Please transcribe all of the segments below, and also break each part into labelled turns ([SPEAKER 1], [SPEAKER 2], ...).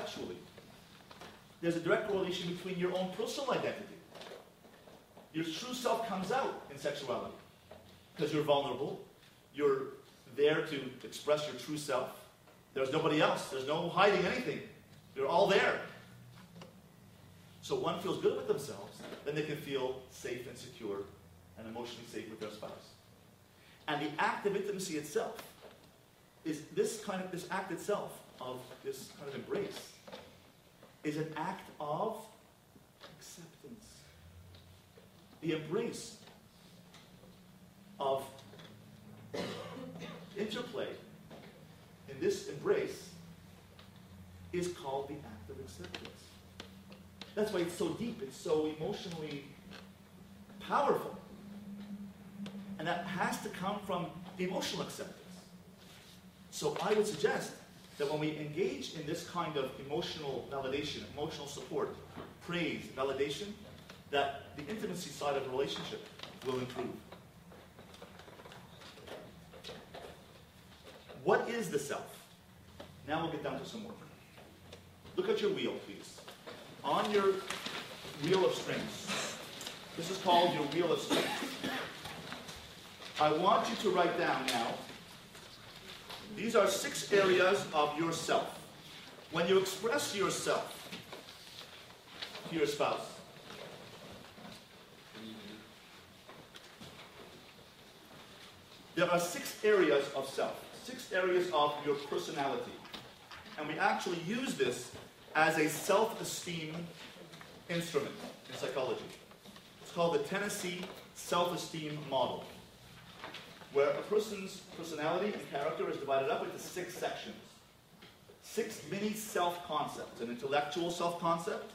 [SPEAKER 1] sexually, there's a direct correlation between your own personal identity. Your true self comes out in sexuality because you're vulnerable. You're there to express your true self. There's nobody else. There's no hiding anything. You're all there. So one feels good with themselves, then they can feel safe and secure and emotionally safe with their spouse. And the act of intimacy itself is this act itself of this kind of embrace is an act of acceptance. The embrace of interplay in this embrace is called the act of acceptance. That's why it's so deep, it's so emotionally powerful. And that has to come from emotional acceptance. So I would suggest that when we engage in this kind of emotional validation, emotional support, praise, validation, that the intimacy side of the relationship will improve. What is the self? Now we'll get down to some work. Look at your wheel, please. On your wheel of strengths, this is called your wheel of strengths. I want you to write down now, these are 6 areas of yourself. When you express yourself to your spouse, there are 6 areas of self, 6 areas of your personality. And we actually use this as a self-esteem instrument in psychology. It's called the Tennessee self-esteem model, where a person's personality and character is divided up into 6 sections. 6 mini self-concepts: an intellectual self-concept,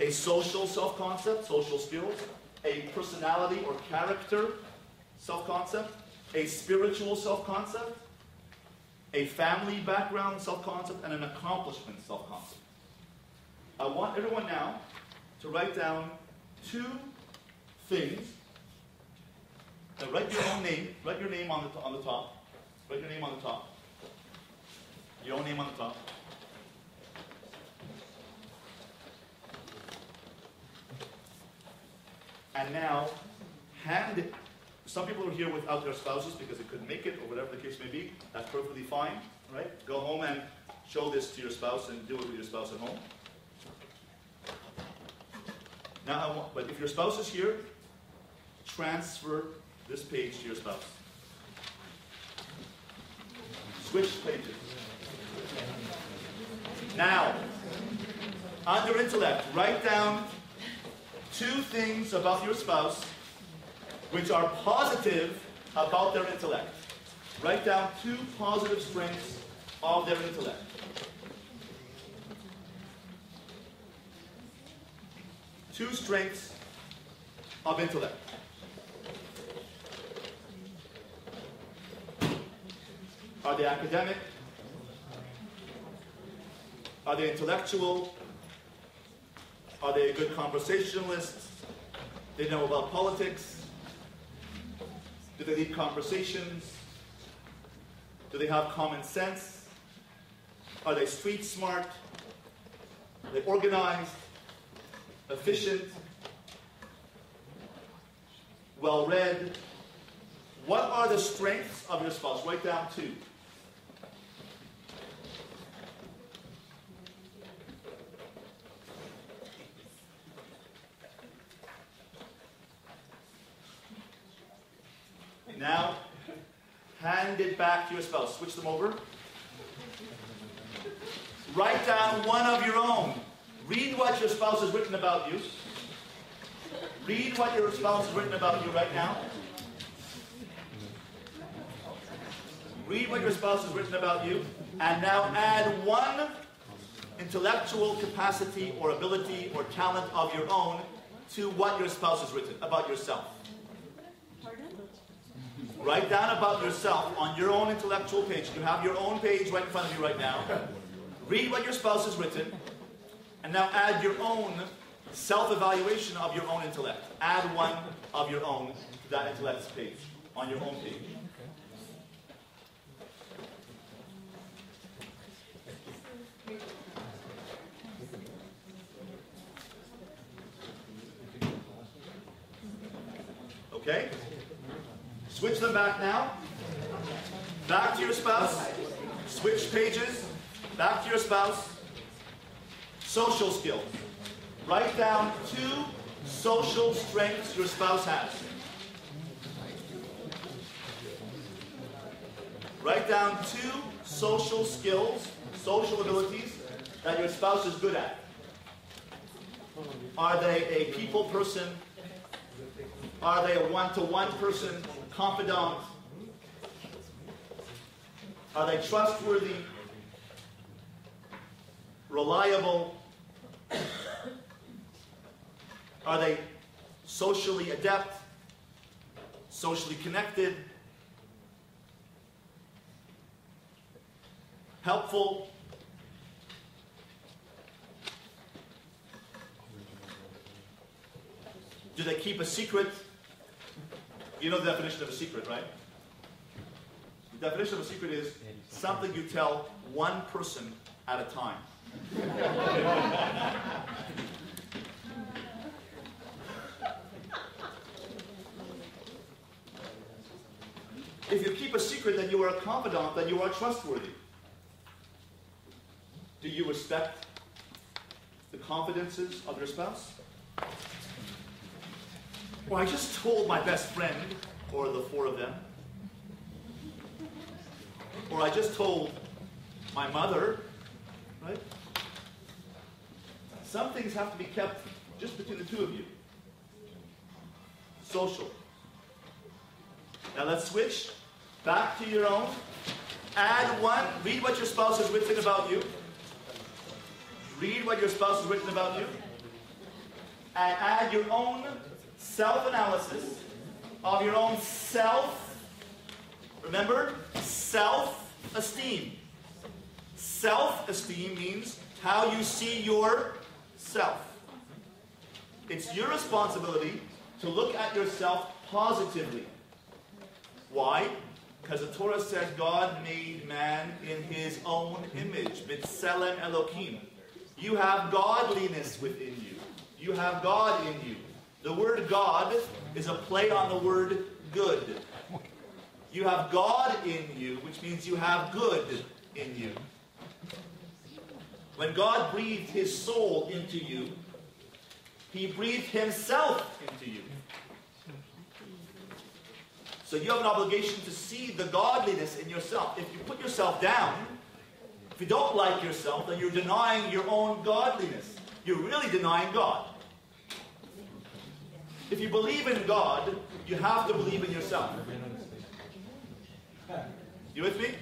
[SPEAKER 1] a social self-concept, social skills, a personality or character self-concept, a spiritual self-concept, a family background self-concept, and an accomplishment self-concept. I want everyone now to write down 2 things. Now write your own name. Write your name on the top. Write your name on the top. Your own name on the top. And now, hand it. Some people are here without their spouses because they couldn't make it, or whatever the case may be. That's perfectly fine. Right? Go home and show this to your spouse and do it with your spouse at home. Now, but if your spouse is here, transfer this page to your spouse. Switch pages. Now, under intellect, write down 2 things about your spouse which are positive about their intellect. Write down 2 positive strengths of their intellect. Two strengths of intellect. Are they academic? Are they intellectual? Are they a good conversationalist? They know about politics? Do they lead conversations? Do they have common sense? Are they street smart? Are they organized? Efficient? Well-read? What are the strengths of your spouse? Write down 2. Now, hand it back to your spouse. Switch them over. Write down one of your own. Read what your spouse has written about you. Read what your spouse has written about you right now. Read what your spouse has written about you. And now add one intellectual capacity or ability or talent of your own to what your spouse has written about yourself. Write down about yourself on your own intellectual page. You have your own page right in front of you right now. Read what your spouse has written. And now add your own self-evaluation of your own intellect. Add one of your own to that intellect's page, on your own page. Okay? Switch them back now. Back to your spouse. Switch pages. Back to your spouse. Social skills. Write down 2 social strengths your spouse has. Write down 2 social skills, social abilities that your spouse is good at. Are they a people person? Are they a one-to-one person, confidant? Are they trustworthy, reliable? Are they socially adept, socially connected, helpful? Do they keep a secret? You know the definition of a secret, right? The definition of a secret is something you tell one person at a time. If you keep a secret, then you are a confidant, then you are trustworthy. Do you respect the confidences of your spouse? Well, I just told my best friend, or the 4 of them. Or I just told my mother, right? Some things have to be kept just between the 2 of you. Social. Now let's switch back to your own. Add 1. Read what your spouse has written about you. Read what your spouse has written about you. And add your own self-analysis of your own self. Remember? Self-esteem. Self-esteem means how you see yourself. It's your responsibility to look at yourself positively. Why? Because the Torah says God made man in his own image. B'Tselem Elokim. You have godliness within you. You have God in you. The word God is a play on the word good. You have God in you, which means you have good in you. When God breathed his soul into you, he breathed himself into you. So you have an obligation to see the godliness in yourself. If you put yourself down, if you don't like yourself, then you're denying your own godliness. You're really denying God. If you believe in God, you have to believe in yourself. You with me?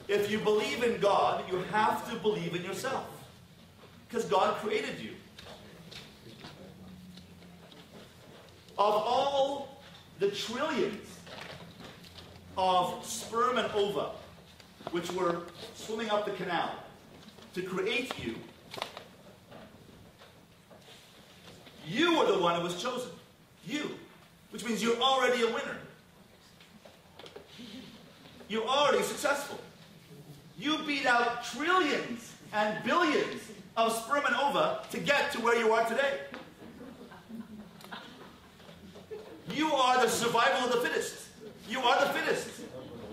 [SPEAKER 1] If you believe in God, you have to believe in yourself. Because God created you. Of all the trillions of sperm and ova which were swimming up the canal to create you, you were the one who was chosen. You. Which means you're already a winner. You're already successful. You beat out trillions and billions of sperm and ova to get to where you are today. You are the survival of the fittest. You are the fittest.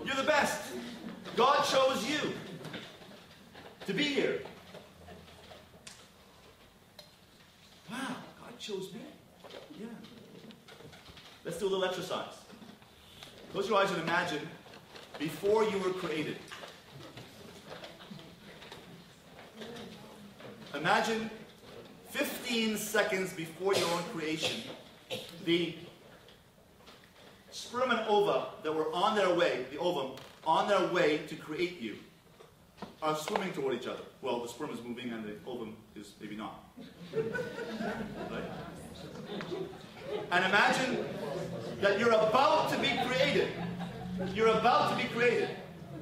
[SPEAKER 1] You're the best. God chose you to be here. Wow, God chose me. Yeah. Let's do a little exercise. Close your eyes and imagine before you were created. Imagine 15 seconds before your own creation, the sperm and ova that were on their way, the ovum, on their way to create you, are swimming toward each other. Well, the sperm is moving and the ovum is maybe not. Right? And imagine that you're about to be created. You're about to be created.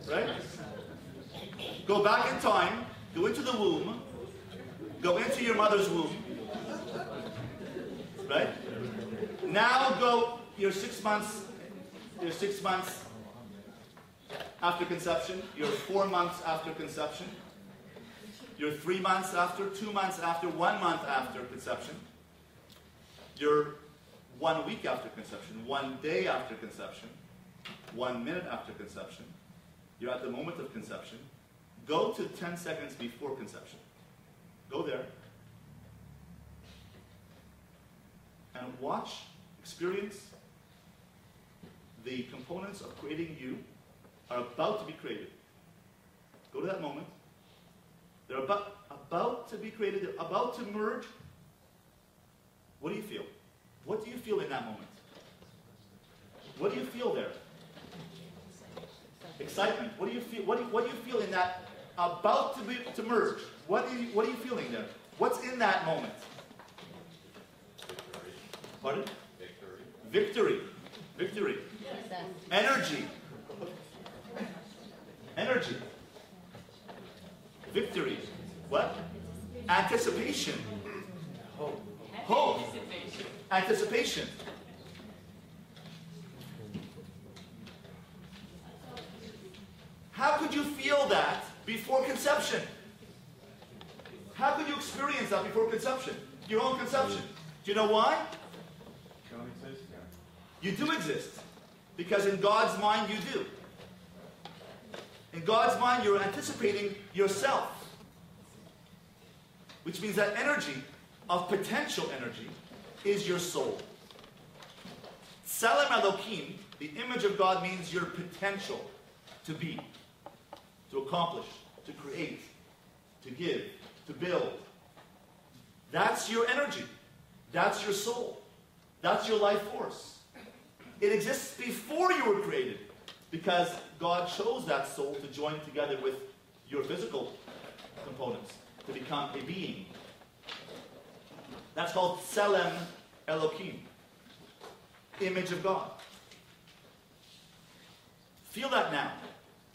[SPEAKER 1] Right? Go back in time, go into the womb, go into your mother's womb. Right? Now go, you're 6 months after conception, you're 4 months after conception, you're 3 months after, 2 months after, 1 month after conception, you're 1 week after conception, 1 day after conception, 1 minute after conception. You're at the moment of conception. Go to 10 seconds before conception. Go there. And watch, experience the components of creating you are about to be created. Go to that moment. They're about to be created. They're about to merge. What do you feel? What do you feel in that moment? What do you feel there? Excitement. What do you feel? What do you feel in that about to merge? What are you feeling there? What's in that moment? Pardon? Victory. Victory. Energy. Energy. Victory. What? Anticipation. Hope. Anticipation. How could you feel that before conception? How could you experience that before conception? Your own conception. Do you know why? You do exist. Because in God's mind you do. In God's mind you're anticipating yourself. Which means that energy, of potential energy, is your soul. Tselem Elokim, the image of God, means your potential to be, to accomplish, to create, to give, to build. That's your energy. That's your soul. That's your life force. It exists before you were created because God chose that soul to join together with your physical components to become a being. That's called Tselem Elokim, image of God. Feel that now.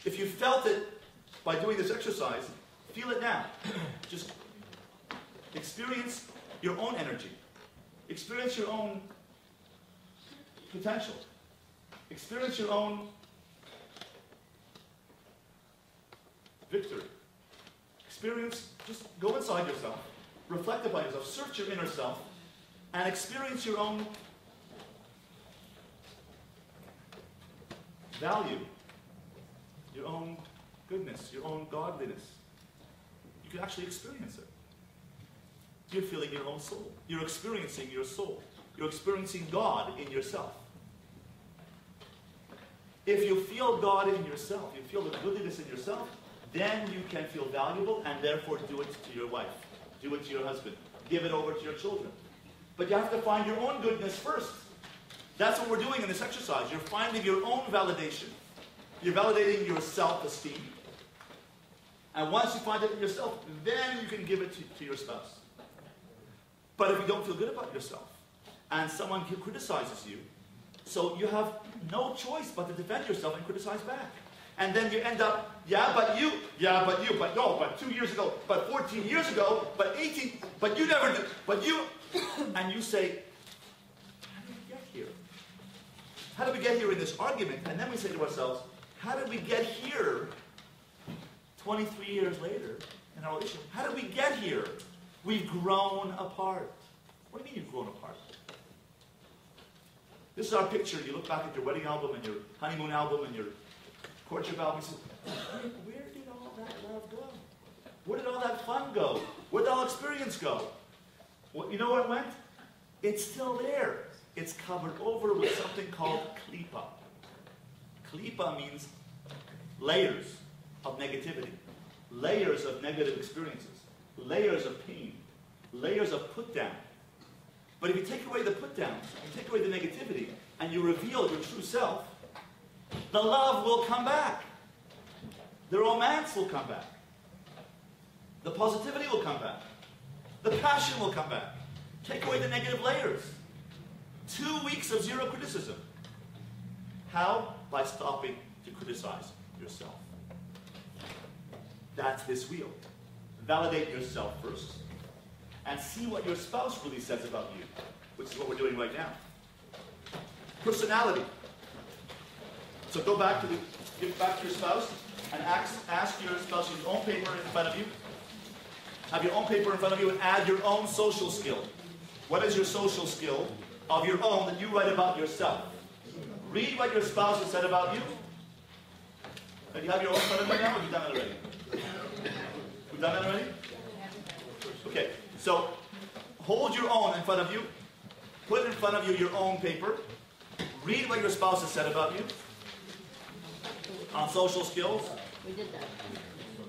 [SPEAKER 1] If you felt it by doing this exercise, feel it now. Just experience your own energy. Experience your own potential. Experience your own victory. Experience, just go inside yourself, reflect upon yourself, search your inner self, and experience your own value, your own goodness, your own godliness. You can actually experience it. You're feeling your own soul. You're experiencing your soul. You're experiencing God in yourself. If you feel God in yourself, you feel the goodness in yourself, then you can feel valuable and therefore do it to your wife. Do it to your husband. Give it over to your children. But you have to find your own goodness first. That's what we're doing in this exercise. You're finding your own validation. You're validating your self-esteem. And once you find it in yourself, then you can give it to your spouse. But if you don't feel good about yourself, and someone criticizes you, so you have no choice but to defend yourself and criticize back. And then you end up, but 2 years ago, but 14 years ago, but 18, but you never did, but you, and you say, how did we get here? How did we get here in this argument? And then we say to ourselves, how did we get here 23 years later in our relationship? How did we get here? We've grown apart. What do you mean you've grown apart? This is our picture. You look back at your wedding album and your honeymoon album and your courtship album. You say, where did all that love go? Where did all that fun go? Where did all experience go? Well, you know where it went? It's still there. It's covered over with something called klipa. Klipa means layers of negativity, layers of negative experiences, layers of pain, layers of put down. But if you take away the put downs, you take away the negativity, and you reveal your true self, the love will come back. The romance will come back. The positivity will come back. The passion will come back. Take away the negative layers. 2 weeks of zero criticism. How? By stopping to criticize yourself. That's this wheel. Validate yourself first, and see what your spouse really says about you, which is what we're doing right now. Personality. So go back to give back to your spouse and ask your spouse your own paper in front of you. Have your own paper in front of you and add your own social skill. What is your social skill of your own that you write about yourself. Read what your spouse has said about you. Do you have your own in front of you now, or have you done that already? We've done that already? Okay, so hold your own in front of you. Put in front of you your own paper. Read what your spouse has said about you. On social skills.
[SPEAKER 2] We did that.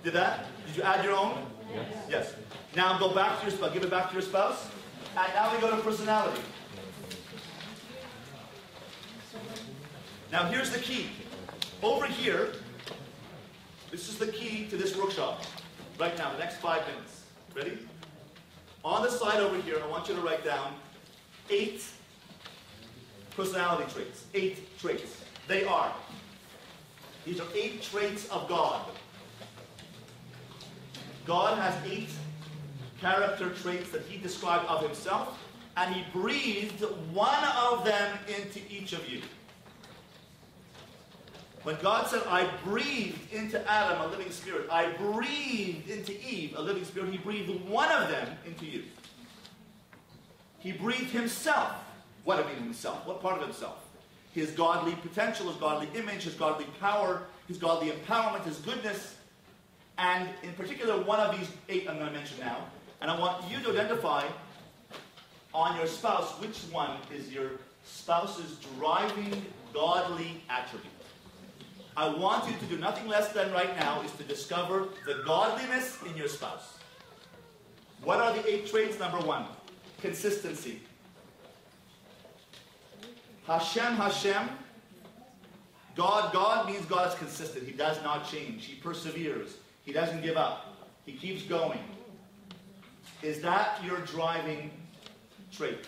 [SPEAKER 1] Did that? Did you add your own?
[SPEAKER 3] Yes.
[SPEAKER 1] Yes. Now go back to your spouse. Give it back to your spouse. And now we go to personality. Now here's the key. Over here, this is the key to this workshop. Right now, the next 5 minutes. Ready? On the side over here, I want you to write down 8 personality traits. 8 traits. They are. These are 8 traits of God. God has 8 character traits that he described of himself, and he breathed one of them into each of you. When God said, I breathed into Adam a living spirit, I breathed into Eve a living spirit, he breathed one of them into you. He breathed himself. What do I mean himself? What part of himself? His godly potential, his godly image, his godly power, his godly empowerment, his goodness. And in particular, one of these 8 I'm going to mention now. And I want you to identify on your spouse which one is your spouse's driving godly attribute. I want you to do nothing less than right now is to discover the godliness in your spouse. What are the 8 traits? Number 1, consistency. Hashem, Hashem. God means God is consistent. He does not change. He perseveres. He doesn't give up. He keeps going. Is that your driving trait?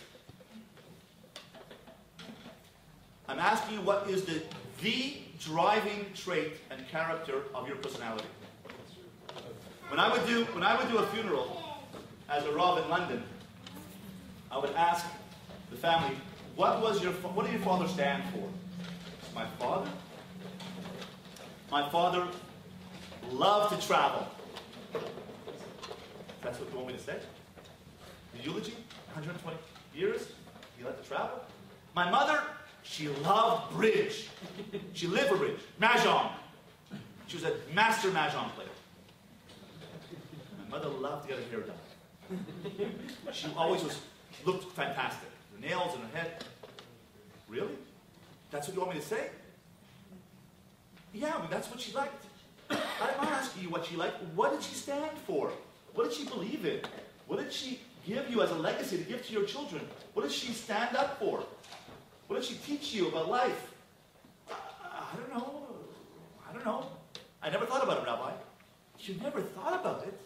[SPEAKER 1] I'm asking you, what is the driving trait and character of your personality? When I would do a funeral as a Rav in London, I would ask the family, what did your father stand for? My father? My father loved to travel. That's what you want me to say? The eulogy? 120 years? He loved to travel? My mother, she loved bridge. She lived for bridge. Mahjong. She was a master Mahjong player. My mother loved to get her hair done. She always looked fantastic. The nails in her head. Really? That's what you want me to say? Yeah, I mean, that's what she liked. I'm not asking you what she liked. What did she stand for? What did she believe in? What did she give you as a legacy to give to your children? What did she stand up for? What did she teach you about life? I don't know. I don't know. I never thought about it, Rabbi. You never thought about it?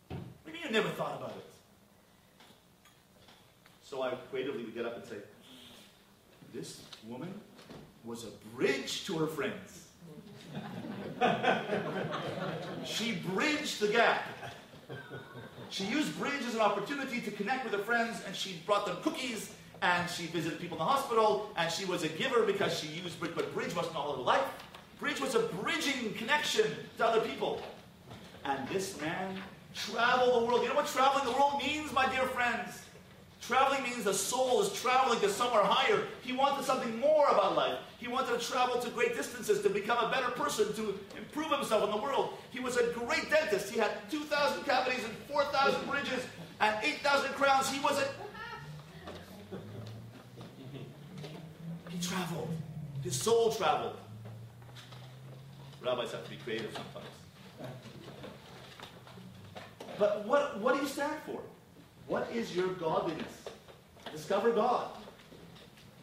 [SPEAKER 1] What do you mean you never thought about it? So I creatively would get up and say, this woman was a bridge to her friends. She bridged the gap. She used bridge as an opportunity to connect with her friends, and she brought them cookies, and she visited people in the hospital, and she was a giver because she used bridge, but bridge wasn't all her life. Bridge was a bridging connection to other people. And this man traveled the world. You know what traveling the world means, my dear friends? Traveling means the soul is traveling to somewhere higher. He wanted something more about life. He wanted to travel to great distances to become a better person, to improve himself in the world. He was a great dentist. He had 2,000 cavities and 4,000 bridges and 8,000 crowns. He traveled. His soul traveled. Rabbis have to be creative sometimes. But what do you stand for? What is your godliness? Discover God.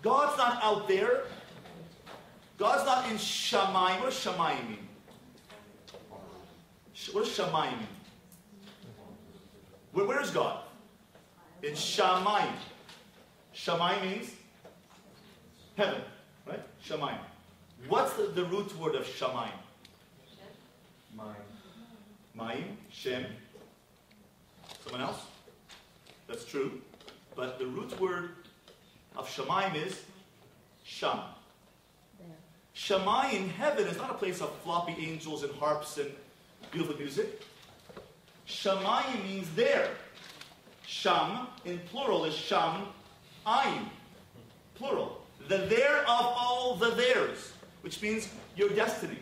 [SPEAKER 1] God's not out there. God's not in Shamayim. What does Shamayim mean? What does Shamayim mean? Where is God? In Shamayim. Shamayim means heaven, right? Shamayim. What's the root word of Shamayim? Mayim. Shem. Someone else? That's true. But the root word of Shamayim is Sham. Shamayim, heaven, is not a place of floppy angels and harps and beautiful music. Shamayim means there. Sham, in plural, is Sham, Ayin, plural. The there of all the theirs, which means your destiny.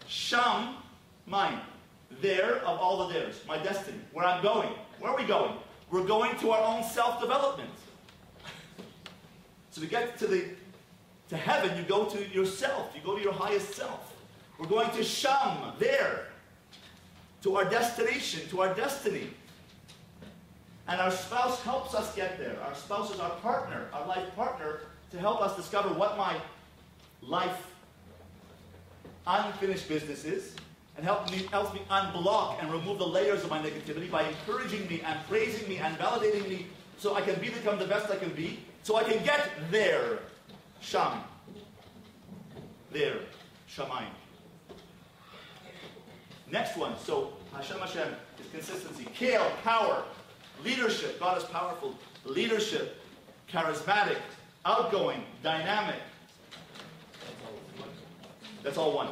[SPEAKER 1] Sham, mine. There of all the theirs, my destiny. Where I'm going. Where are we going? We're going to our own self-development. So to get to heaven, you go to yourself. You go to your highest self. We're going to Sham, there. To our destination, to our destiny. And our spouse helps us get there. Our spouse is our partner, our life partner, to help us discover what my life unfinished business is, and helps me unblock and remove the layers of my negativity by encouraging me and praising me and validating me so I can become the best I can be, so I can get there. Sham. There. Shamayim. Next one. So, Hashem is consistency. Kale, power. Leadership. God is powerful. Leadership. Charismatic. Outgoing. Dynamic. That's all one.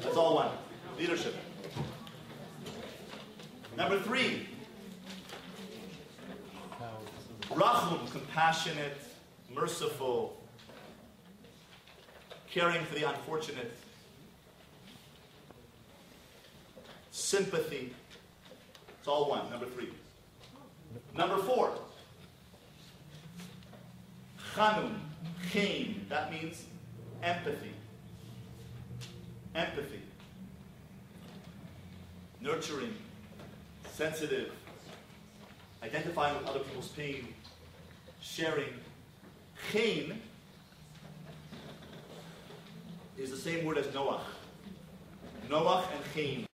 [SPEAKER 1] That's all one. Leadership. Number 3. Rachum, compassionate, merciful, caring for the unfortunate. Sympathy. It's all one. Number 3. Number 4. Chanun, chen. That means empathy. Empathy. Nurturing. Sensitive. Identifying with other people's pain. Sharing. Chen is the same word as Noach. Noach and chen.